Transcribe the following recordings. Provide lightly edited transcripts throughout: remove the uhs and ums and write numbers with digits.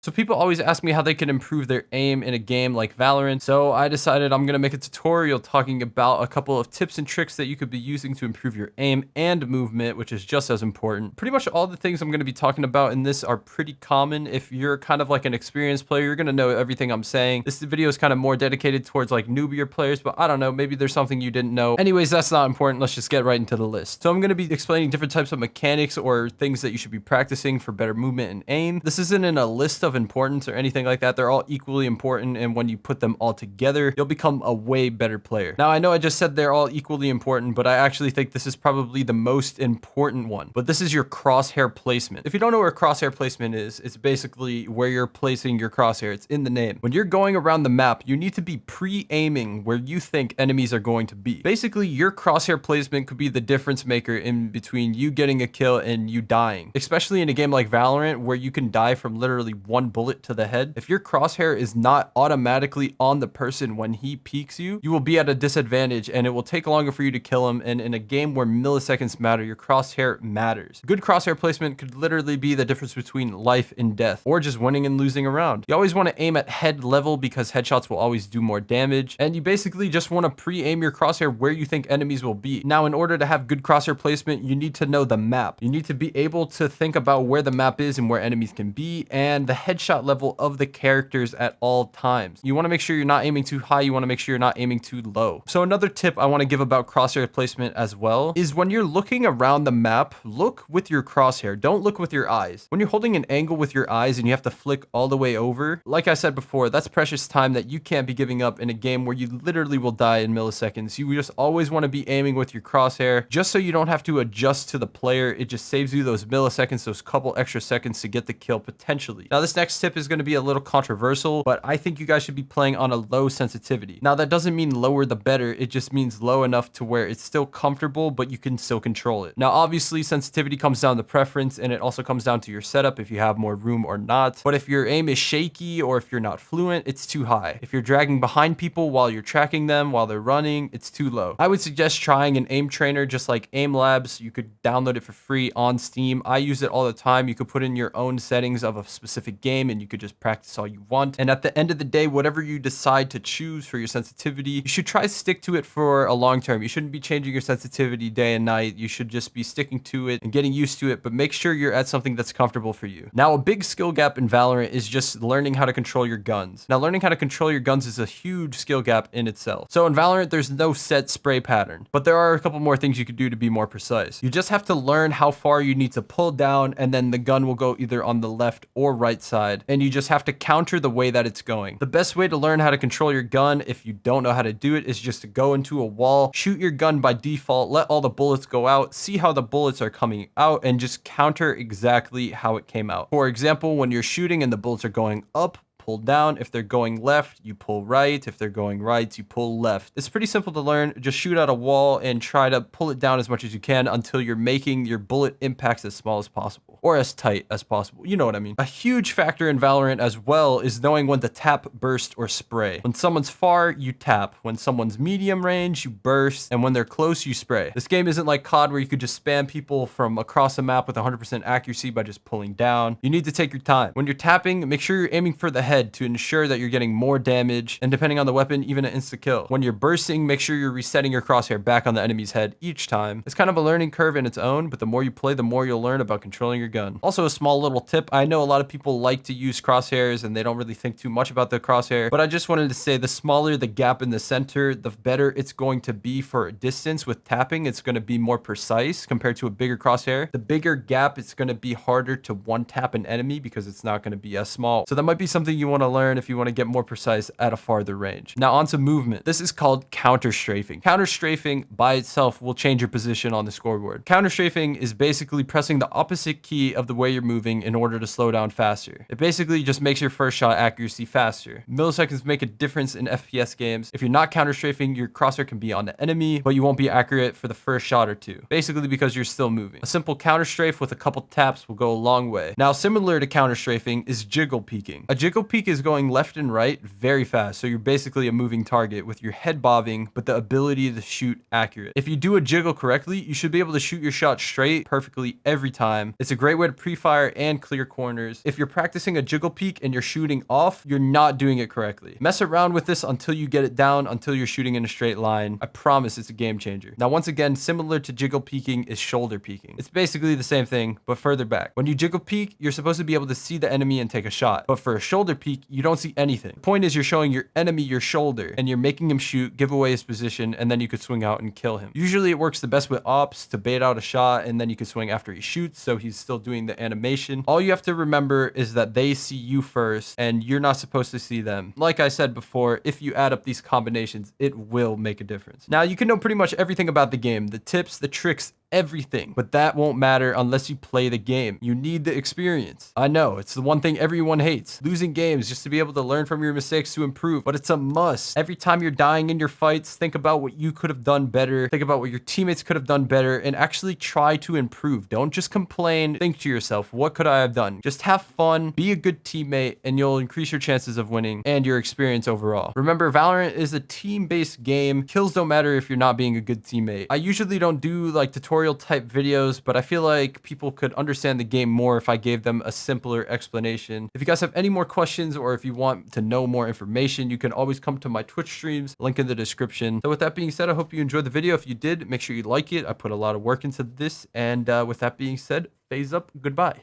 So people always ask me how they can improve their aim in a game like Valorant. So I decided I'm going to make a tutorial talking about a couple of tips and tricks that you could be using to improve your aim and movement, which is just as important. Pretty much all the things I'm going to be talking about in this are pretty common. If you're kind of like an experienced player, you're going to know everything I'm saying. This video is kind of more dedicated towards like newbier players, but I don't know, maybe there's something you didn't know. Anyways, that's not important. Let's just get right into the list. So I'm going to be explaining different types of mechanics or things that you should be practicing for better movement and aim. This isn't in a list of importance or anything like that. They're all equally important, and when you put them all together, you'll become a way better player. Now, I know I just said they're all equally important, but I actually think this is probably the most important one. But this is your crosshair placement. If you don't know where crosshair placement is, it's basically where you're placing your crosshair. It's in the name. When you're going around the map, you need to be pre-aiming where you think enemies are going to be. Basically, your crosshair placement could be the difference maker in between you getting a kill and you dying, especially in a game like Valorant where you can die from literally one bullet to the head. If your crosshair is not automatically on the person when he peeks you, you will be at a disadvantage and it will take longer for you to kill him. And in a game where milliseconds matter, your crosshair matters. Good crosshair placement could literally be the difference between life and death, or just winning and losing a round. You always want to aim at head level because headshots will always do more damage, and you basically just want to pre-aim your crosshair where you think enemies will be. Now, in order to have good crosshair placement, you need to know the map. You need to be able to think about where the map is and where enemies can be, and the headshot level of the characters at all times. You want to make sure you're not aiming too high. You want to make sure you're not aiming too low. So another tip I want to give about crosshair placement as well is when you're looking around the map, look with your crosshair. Don't look with your eyes. When you're holding an angle with your eyes and you have to flick all the way over, like I said before, that's precious time that you can't be giving up in a game where you literally will die in milliseconds. You just always want to be aiming with your crosshair just so you don't have to adjust to the player. It just saves you those milliseconds, those couple extra seconds to get the kill potentially. Now, this next tip is going to be a little controversial, but I think you guys should be playing on a low sensitivity. Now, that doesn't mean lower the better. It just means low enough to where it's still comfortable, but you can still control it. Now, obviously, sensitivity comes down to preference, and it also comes down to your setup, if you have more room or not. But if your aim is shaky or if you're not fluent, it's too high. If you're dragging behind people while you're tracking them while they're running, it's too low. I would suggest trying an aim trainer just like Aim Labs. You could download it for free on Steam. I use it all the time. You could put in your own settings of a specific game and you could just practice all you want. And at the end of the day, whatever you decide to choose for your sensitivity, you should try to stick to it for a long term. You shouldn't be changing your sensitivity day and night. You should just be sticking to it and getting used to it, but make sure you're at something that's comfortable for you. Now, a big skill gap in Valorant is just learning how to control your guns. Now, learning how to control your guns is a huge skill gap in itself. So in Valorant, there's no set spray pattern, but there are a couple more things you could do to be more precise. You just have to learn how far you need to pull down, and then the gun will go either on the left or right side, and you just have to counter the way that it's going. The best way to learn how to control your gun, if you don't know how to do it, is just to go into a wall, shoot your gun by default, let all the bullets go out, see how the bullets are coming out, and just counter exactly how it came out. For example, when you're shooting and the bullets are going up, pull down. If they're going left, you pull right. If they're going right, you pull left. It's pretty simple to learn. Just shoot out a wall and try to pull it down as much as you can until you're making your bullet impacts as small as possible, or as tight as possible. You know what I mean. A huge factor in Valorant as well is knowing when to tap, burst, or spray. When someone's far, you tap. When someone's medium range, you burst. And when they're close, you spray. This game isn't like COD where you could just spam people from across the map with 100% accuracy by just pulling down. You need to take your time. When you're tapping, make sure you're aiming for the head to ensure that you're getting more damage, and depending on the weapon, even an insta kill. When you're bursting, make sure you're resetting your crosshair back on the enemy's head each time. It's kind of a learning curve in its own, but the more you play, the more you'll learn about controlling your gun. Also, a small little tip. I know a lot of people like to use crosshairs and they don't really think too much about the crosshair, but I just wanted to say the smaller the gap in the center, the better it's going to be for a distance. With tapping, it's going to be more precise compared to a bigger crosshair. The bigger gap, it's going to be harder to one tap an enemy because it's not going to be as small. So that might be something you want to learn if you want to get more precise at a farther range. Now, onto movement. This is called counter strafing. Counter strafing by itself will change your position on the scoreboard. Counter strafing is basically pressing the opposite key of the way you're moving in order to slow down faster. It basically just makes your first shot accuracy faster. Milliseconds make a difference in FPS games. If you're not counter strafing, your crosshair can be on the enemy, but you won't be accurate for the first shot or two, basically because you're still moving. A simple counter strafe with a couple taps will go a long way. Now, similar to counter strafing is jiggle peeking. A jiggle peek peek is going left and right very fast, so you're basically a moving target with your head bobbing, but the ability to shoot accurate. If you do a jiggle correctly, you should be able to shoot your shot straight perfectly every time. It's a great way to pre-fire and clear corners. If you're practicing a jiggle peek and you're shooting off, you're not doing it correctly. Mess around with this until you get it down, until you're shooting in a straight line. I promise it's a game changer. Now, once again, similar to jiggle peeking is shoulder peeking. It's basically the same thing, but further back. When you jiggle peek, you're supposed to be able to see the enemy and take a shot. But for a shoulder peek, you don't see anything. The point is you're showing your enemy your shoulder and you're making him shoot, give away his position, and then you could swing out and kill him. Usually it works the best with ops to bait out a shot, and then you can swing after he shoots, so he's still doing the animation. All you have to remember is that they see you first and you're not supposed to see them. Like I said before, if you add up these combinations, it will make a difference. Now, you can know pretty much everything about the game, the tips, the tricks, everything, but that won't matter unless you play the game. You need the experience. I know it's the one thing everyone hates, losing games just to be able to learn from your mistakes to improve, but it's a must. Every time you're dying in your fights, think about what you could have done better, think about what your teammates could have done better, and actually try to improve. Don't just complain. Think to yourself, what could I have done? Just have fun, be a good teammate, and you'll increase your chances of winning and your experience overall. Remember, Valorant is a team-based game. Kills don't matter if you're not being a good teammate. I usually don't do like tutorial type videos, but I feel like people could understand the game more if I gave them a simpler explanation. If you guys have any more questions or if you want to know more information, you can always come to my Twitch streams, link in the description. So with that being said, I hope you enjoyed the video. If you did, make sure you like it. I put a lot of work into this, and with that being said, phase up, goodbye.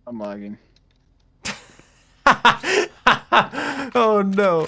I'm lagging. Oh no.